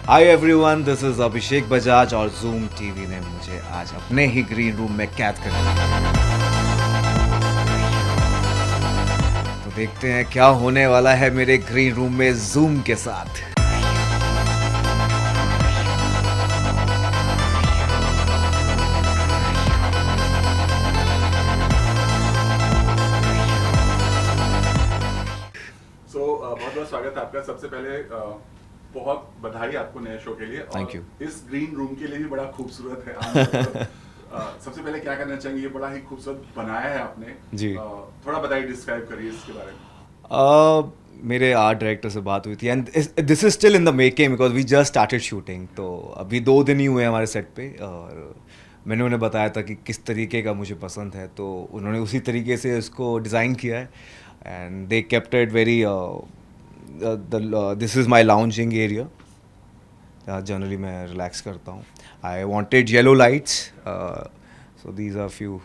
Hi everyone, this is अभिषेक बजाज और zoom TV ने मुझे आज अपने ही ग्रीन रूम में कैद कर लिया। तो देखते हैं क्या होने वाला है मेरे ग्रीन रूम में जूम के साथ। बहुत बहुत स्वागत है आपका। सबसे पहले बहुत बधाई आपको नए शो के लिए। Thank you. इस ग्रीन रूम के लिए भी बड़ा खूबसूरत है। सबसे पहले क्या करना चाहेंगे, ये बड़ा ही खूबसूरत बनाया है आपने जी। थोड़ा बताइए, डिस्क्राइब करिए इसके बारे में। मेरे आर्ट डायरेक्टर से बात हुई थी and this is still in the making because we just started shooting. तो अभी 2 दिन ही हुए हमारे सेट पे और मैंने उन्हें बताया था कि किस तरीके का मुझे पसंद है, तो उन्होंने उसी तरीके से उसको डिज़ाइन किया है and they kept it very this is my lounging area. Generally मैं रिलैक्स करता हूँ। I wanted yellow lights, so these are few.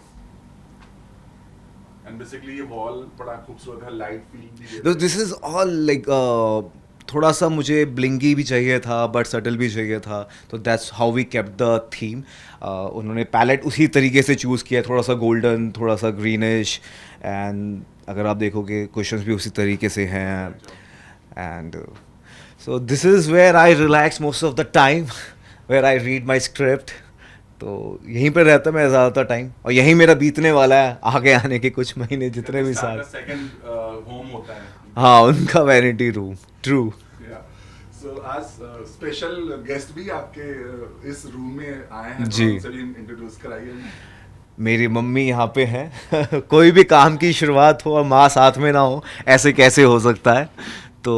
And basically ये वॉल बड़ा खूबसूरत है, लाइट फील भी दिस इज ऑल लाइक थोड़ा सा मुझे ब्लिंगी भी चाहिए था बट सटल भी चाहिए था, तो that's how we kept the theme. उन्होंने पैलेट उसी तरीके से चूज़ किया, थोड़ा सा गोल्डन, थोड़ा सा ग्रीनिश, एंड अगर आप देखोगे क्वेश्चंस भी उसी तरीके से हैं। And so this is where I relax most of the time, where I read my script. तो यहीं पर रहता मैं ज़्यादातर टाइम और यहीं मेरा बीतने वाला है आगे आने के कुछ महीने, जितने भी साल। सेकंड होम होता है। हाँ, उनका वैनिटी रूम। ट्रू। सो आज स्पेशल गेस्ट भी आपके इस रूम में आए हैं, जी। तो उनसे भी इंट्रोड्यूस कराइए। मेरी मम्मी यहाँ पे है। कोई भी काम की शुरुआत हो और माँ साथ में ना हो, ऐसे कैसे हो सकता है। तो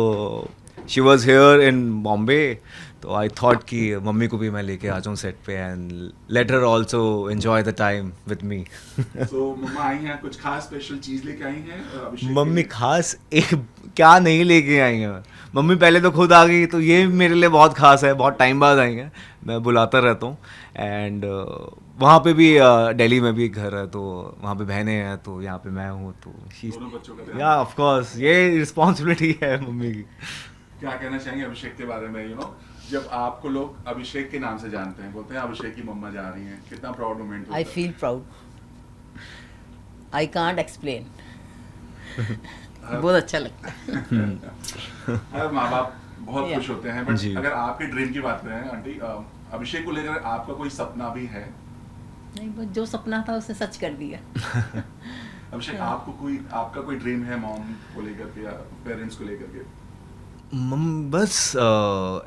she was here in Bombay, तो आई थॉट कि मम्मी को भी मैं लेके आ जाऊँ सेट पे and let her also enjoy the time with me. So मम्मा आई हैं, कुछ खास स्पेशल चीज लेके आई हैं अभिषेक के मम्मी लिए? खास एक क्या नहीं लेके आई हैं। मम्मी पहले तो खुद आ गई, तो ये मेरे लिए बहुत खास है, बहुत टाइम बाद आई हैं। मैं बुलाता रहता हूँ एंड वहाँ पे भी दिल्ली में भी एक घर है, तो वहाँ पे बहनें हैं, तो यहाँ पे मैं हूँ, तो दोनों बच्चों का ध्यान। या ऑफ कोर्स ये रिस्पॉन्सिबिलिटी है मम्मी की। क्या कहना चाहेंगे अभिषेक के बारे में? जब आपको लोग अभिषेक के नाम से जानते हैं, बोलते हैं अभिषेक की मम्मा जा रही हैं, कितना प्राउड मोमेंट होता I है? feel proud. I can't explain. बहुत अच्छा लगता है। हर माँ बाप बहुत Yeah. खुश होते हैं, बट जी। अगर आपके ड्रीम की बात करें आंटी, अभिषेक को लेकर आपका कोई सपना भी है? नहीं, बस जो सपना था उसे सच कर दिया। अभिषेक, हाँ। आपका कोई ड्रीम है मॉम को लेकर के या पेरेंट्स को लेकर के? बस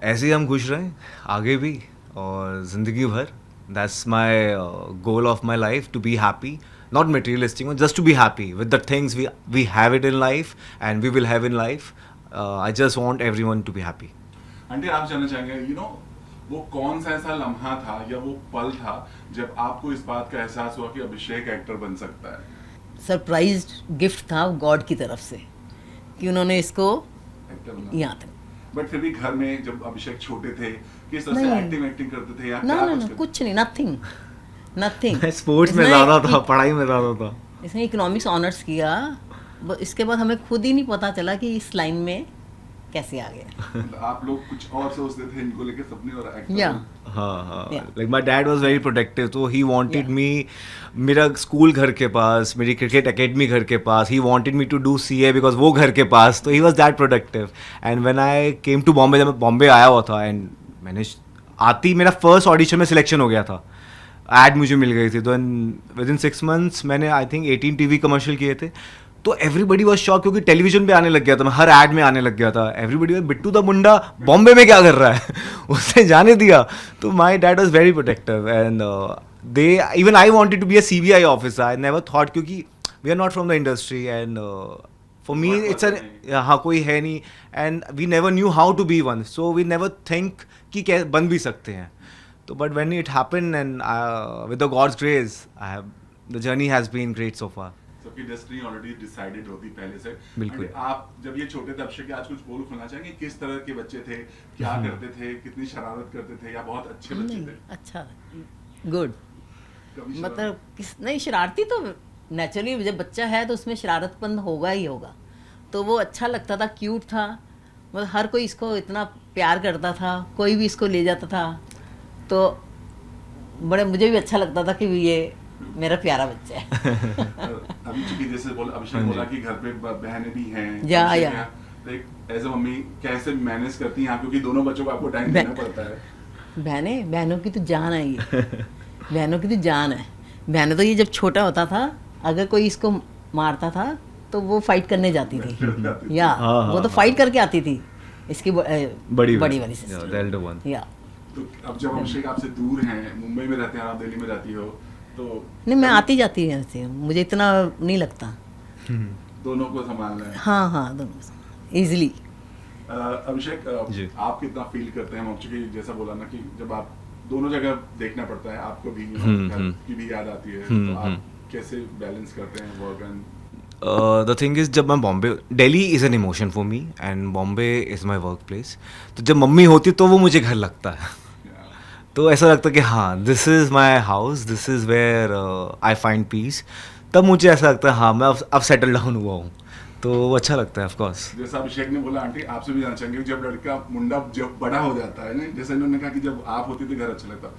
ऐसे ही हम खुश रहें आगे भी और ज़िंदगी भर। That's my goal of my life, to be happy, not materialistic, just to be happy with the things we have it in life and we will have in life. I just want everyone to be happy. Aunty, आप जानना चाहेंगे वो कौन सा ऐसा लम्हा था या वो पल था जब आपको इस बात का एहसास हुआ कि अभिषेक एक्टर बन सकता है? सरप्राइज गिफ्ट था गॉड की तरफ से कि उन्होंने इसको एक्टर बनना। यहाँ तक। बट फिर भी घर में जब अभिषेक छोटे थे, किस तरह से नहीं। एक्टिंग करते थे या ना क्या ना ना, करते थे? कुछ नहीं, नथिंग नथिंग। स्पोर्ट्स में ज़्यादा था, पढ़ाई में ज़्यादा था। इसने इकोनॉमिक्स ऑनर्स किया, इसके बाद हमें खुद ही नहीं पता चला कि इस लाइन में कैसे आ गया। मतलब आप लोग कुछ और सोचते थे इनको लेके सपने, और एक्टर या हाँ हाँ, Yeah. Like my dad was very protective, तो ही वॉन्टेड Yeah. मी, मेरा स्कूल घर के पास, मेरी क्रिकेट एकेडमी घर के पास, he wanted me to do CA because वो घर के पास, तो he was that protective. And when I came to Bombay, जब मैं बॉम्बे आया हुआ था एंड मैंने आती मेरा फर्स्ट ऑडिशन में सिलेक्शन हो गया था, एड मुझे मिल गई थी, तो विद इन 6 months मैंने आई थिंक 18 TV कमर्शियल किए थे। तो एवरीबडी वॉज शॉक क्योंकि टेलीविजन पे आने लग गया था, मैं हर एड में आने लग गया था। एवरीबडी, बिट्टू द मुंडा बॉम्बे में क्या कर रहा है? उसने जाने दिया। तो my dad was very protective and they even I wanted to be a CBI officer. I never thought, क्योंकि we are not from the industry and for me it's हाँ, कोई है नहीं and we never knew how to be one, so we never think कि क्या बन भी सकते हैं। तो but when it happened and with the god's grace, the journey has been great so far. सबकी डेस्टिनी ऑलरेडी डिसाइडेड होती पहले से। बिल्कुल। आंटी, आप जब ये छोटे थे, अभिषेक के आज कुछ बोल खोलना चाहेंगे? किस तरह के बच्चे थे, क्या करते थे, कितनी शरारत करते थे, या बहुत अच्छे बच्चे नहीं, थे? अच्छा, गुड। कभी मतलब नहीं, शरारती तो नेचुरली जब बच्चा है तो उसमें शरारतपन होगा ही होगा। तो वो अच्छा लगता था, क्यूट था मतलब हर कोई इसको इतना प्यार करता था, कोई भी इसको ले जाता था, तो बड़े मुझे भी अच्छा लगता था कि ये मेरा प्यारा बच्चा है। अभी चूंकि जैसे अभिषेक बोला कि घर पे बहनें भी हैं, या, अभिषेक या। है, तो एक एज अ मम्मी कैसे मैनेज करती हैं आप, क्योंकि दोनों बच्चों को आपको टाइम देना पड़ता है। बहनों की तो जान है ये। बहनों की तो जान है। बहनों तो ये जब छोटा होता था, अगर कोई इसको मारता था तो वो फाइट करने जाती थी, या हाँ, वो तो हाँ, फाइट करके आती थी, इसकी बड़ी वाली the सिस्टर, elder one. या। तो अब जब अभिषेक आपसे दूर हैं, मुंबई में रहते हैं, आप दिल्ली में रहती हो, तो नहीं, मैं आती जाती रहती हूँ, मुझे इतना नहीं लगता। दोनों को संभालना है। हाँ हाँ, दोनों ईजिली। अभिषेक, जी। आप कितना फील करते हैं, चूंकि जैसा बोला ना कि जब आप दोनों जगह देखना पड़ता है, आपको भी घर की भी याद आती है, तो आप कैसे बैलेंस करते हैं work and? The thing is, जब मैं Bombay, Delhi is an emotion for me and Bombay is my work place. तो जब मम्मी होती तो वो मुझे घर लगता है। तो ऐसा लगता है कि हाँ, this is my house, this is where I find peace. तब मुझे ऐसा लगता है हाँ, मैं अब सेटल डाउन हुआ हूँ, तो वो अच्छा लगता है ऑफ कोर्स। जैसा अभिषेक ने बोला, आंटी आपसे भी जानना चाहेंगे, जब लड़का मुंडा जब बड़ा हो जाता है ना, जैसे इन्होंने कहा कि जब आप होती थी घर अच्छा लगता,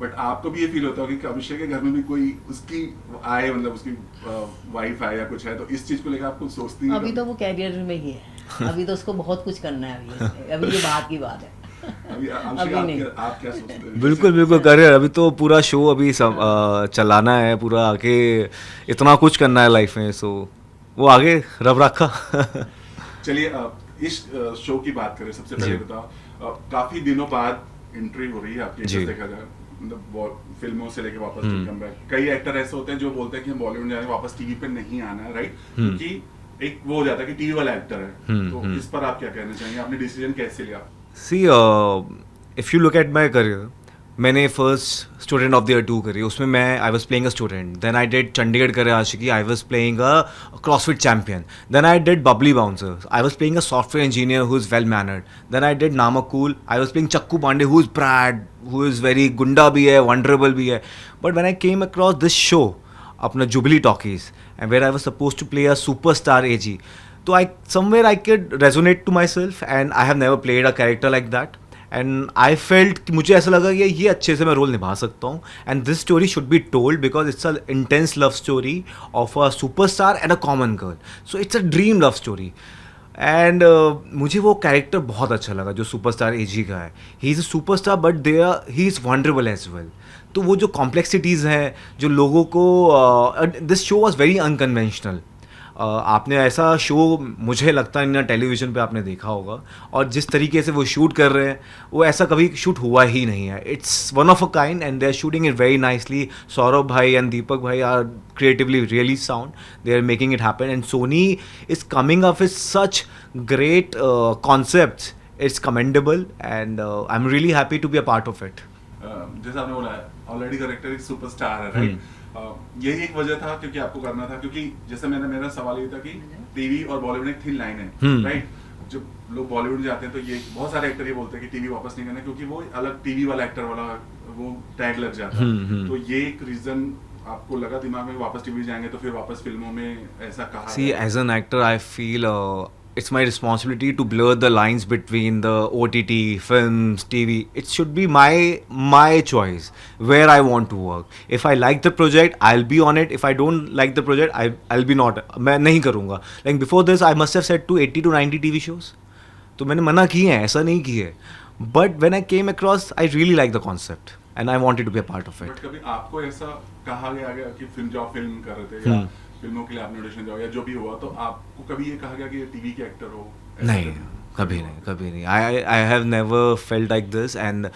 बट आपको भी ये फील होता होगा कि अभिषेक के घर में भी कोई उसकी आए, मतलब उसकी वाइफ आए या कुछ है, तो इस चीज को लेकर आप कुछ सोचती हैं? अभी तो वो कैरियर में ही है, अभी तो उसको बहुत कुछ करना है, अभी ये बात की बात है। अभी अभिषेक, आप क्या सोचते हैं? बिल्कुल बिल्कुल करियर, अभी तो पूरा शो अभी चलाना है, पूरा आगे इतना कुछ करना है लाइफ में, सो वो आगे रब रखा। चलिए इस शो की बात करें, सबसे पहले बताओ, काफी दिनों बाद एंट्री हो रही है आपकी, जी। देखा जाए मतलब फिल्मों से लेके वापस कम बैक। कई एक्टर ऐसे होते हैं जो बोलते हैं कि हम बॉलीवुड में जाने, वापस टीवी पे नहीं आना है, राइट? क्योंकि एक वो हो जाता है कि टीवी वाला एक्टर है, तो इस पर आप क्या कहना चाहेंगे? आपने डिसीजन कैसे लिया? See, if you look at my career, मैंने first student of the year 2 करी, उसमें मैं I was playing a student, then I did Chandigarh Kare Aashiqui, I was playing a CrossFit champion, then I did Babli bouncer, I was playing a software engineer who is well mannered, then I did Namakool, I was playing Chakku Pandey who is brat, who is very गुंडा भी है, vulnerable भी है, but when I came across this show, अपना Jubilee Talkies, and where I was supposed to play a superstar AG, तो I somewhere I could resonate to myself and I have never played a character like that and I felt कि मुझे ऐसा लगा कि ये अच्छे से मैं रोल निभा सकता हूँ and this story should be told because it's an intense love story of a superstar and a common girl, so it's a dream love story and मुझे वो कैरेक्टर बहुत अच्छा लगा जो सुपरस्टार एजी का है। He is a superstar but he is vulnerable as well, तो वो जो कॉम्प्लेक्सिटीज़ हैं जो लोगों को, this show was very unconventional. आपने ऐसा शो मुझे लगता है ना टेलीविज़न पे आपने देखा होगा, और जिस तरीके से वो शूट कर रहे हैं वो ऐसा कभी शूट हुआ ही नहीं है। It's one of a kind and they are shooting it very nicely. Saurabh भाई एंड दीपक भाई are creatively really sound, they are making it happen and Sony is coming up with such great concepts. It's commendable and I'm really happy to be a part of it. जैसा आपने बोला है, already character एक superstar है, right? यही एक वजह था क्योंकि आपको करना था, क्योंकि जैसे मेरा सवाल ये था कि टीवी और बॉलीवुड एक थिन लाइन है, राइट? जब लोग बॉलीवुड जाते हैं तो ये बहुत सारे एक्टर ये बोलते हैं कि टीवी वापस नहीं करना, क्योंकि वो अलग टीवी वाला एक्टर वाला वो टैग लग जाता है। तो ये एक रीजन आपको लगा दिमाग में वापस टीवी जाएंगे तो फिर वापस फिल्मों में ऐसा कहा? See, as an actor, I feel it's my responsibility to blur the lines between the OTT, films, TV. It should be my choice where I want to work. If I like the project, I'll be on it. If I don't like the project, I'll be not. मैं नहीं करूँगा. Like before this, I must have said to 80 to 90 TV shows. तो मैंने मना किए हैं, ऐसा नहीं किए. But when I came across, I really like the concept. And I wanted to be a part of it. But कभी आपको ऐसा कहा गया कि फिल्म कर रहे थे या फिल्मों के लिए आपने ऑडिशन जाओ या जो भी हुआ, तो आपको कभी ये कहा गया कि टीवी के एक्टर हो? नहीं, कभी नहीं। I have never felt like this and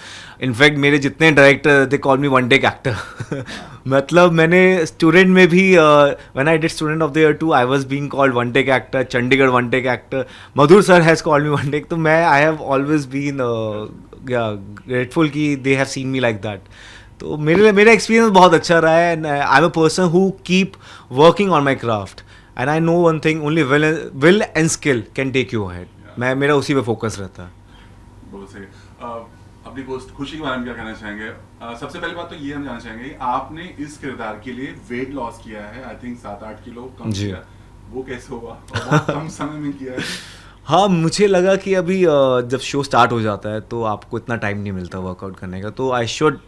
in fact मेरे जितने director they call me one take actor. मतलब मैंने स्टूडेंट में भी when I did student of the year 2 I was being called one take actor, Chandigarh one take actor, Madhur sir has called me one take. तो मैं I have always been grateful कि they have seen me like that. तो मेरा experience बहुत अच्छा रहा है and I am a person who keep working on my craft and I know one thing, only will and skill can take you ahead. मेरा उसी पे focus रहता है। बहुत सही। अपनी पोस्ट खुशी के बारे में क्या कहना चाहेंगे? सबसे पहली बात तो ये हम जानना चाहेंगे कि आपने इस किरदार के लिए वेट लॉस किया है, आई थिंक 7-8 किलो कम किया, वो कैसे हुआ और बहुत कम समय में किया है? हाँ, मुझे लगा कि अभी जब शो स्टार्ट हो जाता है तो आपको इतना टाइम नहीं मिलता वर्कआउट करने का, तो I should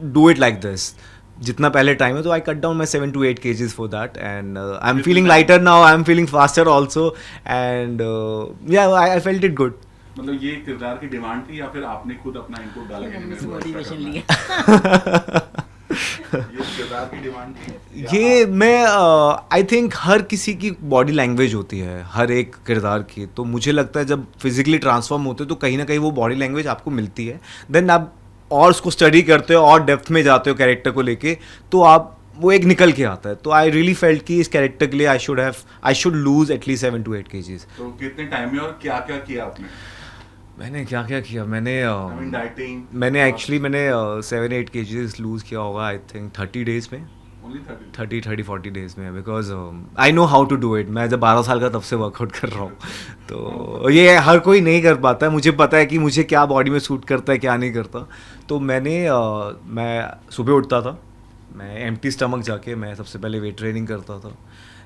do it like this. जितना पहले टाइम है तो I cut down my 7 to 8 kgs for that, and I am feeling lighter now, I am feeling faster also, and या आई फेल्ट इट गुड. मतलब ये किरदार की demand थी या फिर आपने खुद अपना इनपुट डाला कि मेरे को ऐसा मोटिवेशन करना है? लिया. ये किरदार की डिमांड थी या ये मैं आई थिंक हर किसी की बॉडी लैंग्वेज होती है, हर एक किरदार की. तो मुझे लगता है जब फिजिकली ट्रांसफॉर्म होते हो तो कहीं ना कहीं वो बॉडी लैंग्वेज आपको मिलती है, देन आप और उसको स्टडी करते हो और डेप्थ में जाते हो कैरेक्टर को लेके, तो आप वो एक निकल के आता है. तो आई रियली फेल्ट कि इस कैरेक्टर के लिए I should lose at least 7 to 8 kgs. तो कितने टाइम में और क्या क्या किया आपने? मैंने क्या क्या किया, मैंने आई मीन डाइटिंग मैंने 7-8 kgs लूज किया होगा आई थिंक 30 days में, ओनली 30 30-40 डेज में, because I know how to do it. मैं जब 12 साल का तब से वर्कआउट कर रहा हूँ, तो ये हर कोई नहीं कर पाता है. मुझे पता है कि मुझे क्या बॉडी में सूट करता है क्या नहीं करता. तो मैं सुबह उठता था, मैं एम्प्टी स्टमक जाके मैं सबसे पहले वेट ट्रेनिंग करता था.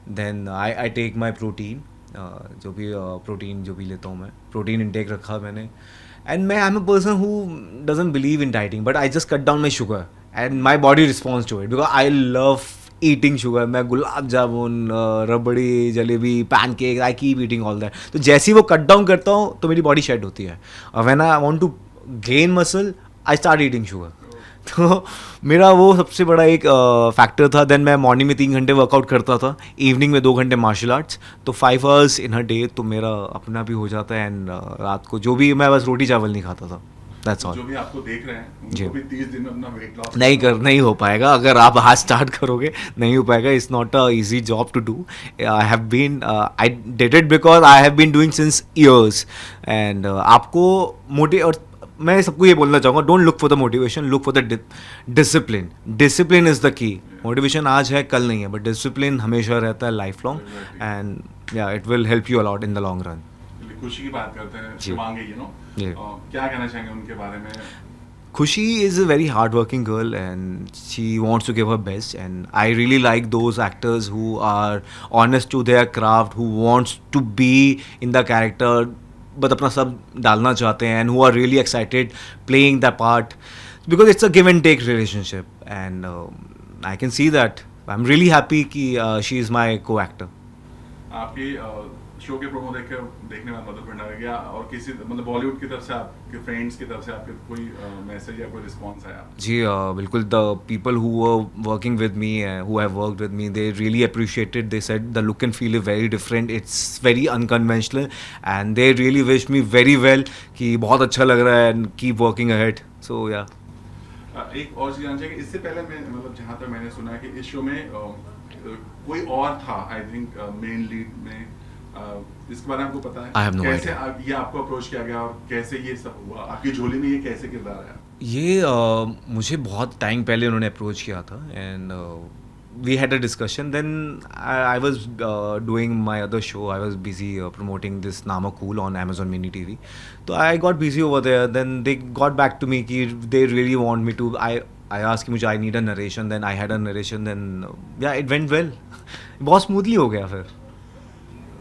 Then I take my protein, जो भी प्रोटीन जो भी लेता हूँ मैं, प्रोटीन इंटेक रखा मैंने. एंड मैं आई am a person who doesn't believe in dieting, but I just cut down my sugar and my body responds to it because I love eating sugar. मैं gulab jamun, rabri, jalebi, pancake, I keep eating all that. तो जैसे ही वो cut down करता हूँ तो मेरी body shade होती है, और when I want to gain muscle I start eating sugar. तो मेरा वो सबसे बड़ा एक फैक्टर था. देन मैं मॉर्निंग में 3 घंटे वर्कआउट करता था, इवनिंग में 2 घंटे मार्शल आर्ट्स, तो 5 hours इन अ डे तो मेरा अपना भी हो जाता है. एंड रात को जो भी मैं बस रोटी चावल नहीं खाता था. That's all. जो भी आपको देख रहे हैं जी. उनको भी 30 दिन में अपना वेट लॉस नहीं हो पाएगा. अगर आप आज स्टार्ट करोगे नहीं हो पाएगा. It's not a easy job to do. I did it because I have been doing since years. And आपको और मैं सबको ये बोलना चाहूँगा, don't look for the motivation, look for the discipline. Discipline is the key. Motivation आज है कल नहीं है, बट डिसिप्लिन हमेशा रहता है लाइफ लॉन्ग, एंड या it will help you a lot in the long run. खुशी की बात करते हैं, जी. शिवांगी जी. क्या कहना चाहेंगे उनके बारे में? Khushi is a very hardworking girl and she wants to give her best, and I really like those actors who are honest to their craft, who wants to be in the character but अपना सब डालना चाहते हैं, and who are really excited playing that part because it's a give and take relationship, and I can see that. I'm really happy कि she is my co-actor. आपकी show के promo देखने में मदद बढ़ा गया और किसी मतलब बॉलीवुड की तरफ से आपके फ्रेंड्स की तरफ से आपके कोई मैसेज या कोई रिस्पांस आया? जी, बिल्कुल. The people who were working with me, who have worked with me, they really appreciated. They said the look and feel is very different, it's very unconventional, and they really wish me very well कि बहुत अच्छा लग रहा है and keep working ahead. सो या एक और चीज जानना चाहिए कि इससे पहले मैं मतलब जहाँ तक मैंने सुना है कि इस शो में कोई और था आई थिंक मेन लीड में. इसके बारे में आपको पता है? I have no कैसे idea. ये आपको अप्रोच किया गया और कैसे ये सब हुआ? आपकी झोली में ये कैसे किरदार आया? ये मुझे बहुत टाइम पहले उन्होंने अप्रोच किया था, and we had a discussion. Then I was doing my other show. I was busy promoting this Namakool on Amazon Mini TV. तो I got busy over there. Then they got back to me कि they really want me to. I asked कि मुझे I need a narration. Then I had a narration. Then yeah it went well. बहुत smoothly हो गया फिर.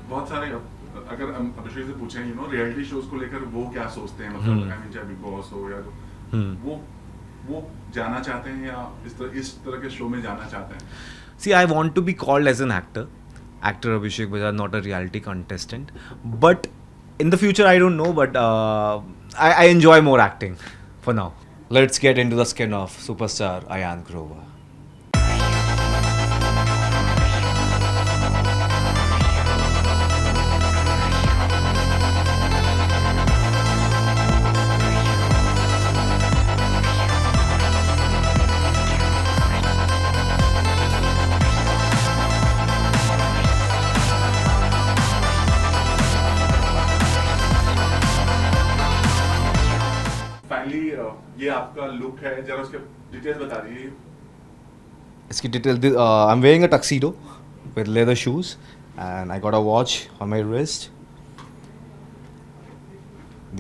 बहुत सारे अगर हम अभिषेक से पूछें रियलिटी शोज को लेकर वो क्या सोचते हैं, मतलब आई मीन चाहे बिग बॉस हो या वो जाना चाहते हैं या इस तरह के शो में जाना चाहते हैं? See, I want to be called as an actor. Actor Abhishek Bajaj, not a reality contestant. But in the future, I don't know. But I enjoy more acting for now. Let's get into the skin of superstar Ayan Grover. Finally ये आपका look है, जरा उसके details बता दीजिए. इसकी detail. I'm wearing a tuxedo with leather shoes, and I got a watch on my wrist.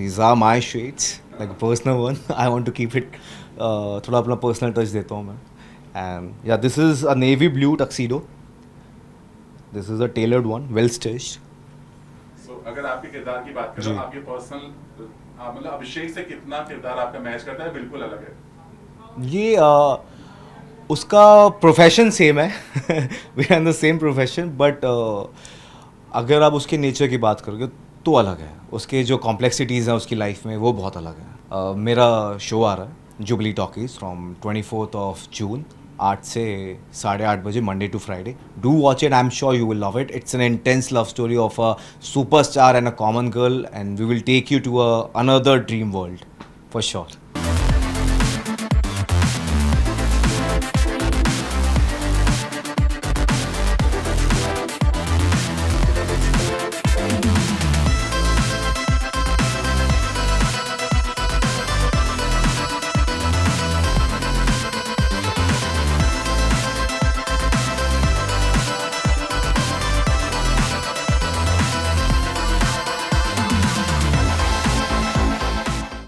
These are my shades, like a personal one. I want to keep it थोड़ा अपना personal touch देता हूँ मैं. And yeah, this is a navy blue tuxedo. This is a tailored one, well stitched. So अगर आपके किरदार की बात करें, आपके पर्सनल मतलब अभिषेक से कितना किरदार आपका मैच करता है, बिल्कुल अलग है। ये उसका प्रोफेशन सेम है we are in the same profession, but अगर आप उसके नेचर की बात करोगे तो अलग है. उसके जो कॉम्प्लेक्सिटीज़ हैं उसकी लाइफ में वो बहुत अलग है. मेरा शो आ रहा है Jubilee Talkies from 24th of June 8 से 8:30 बजे Monday to Friday. Do watch it, I am sure you will love it. It's an intense love story of a superstar and a common girl, and we will take you to another dream world for sure.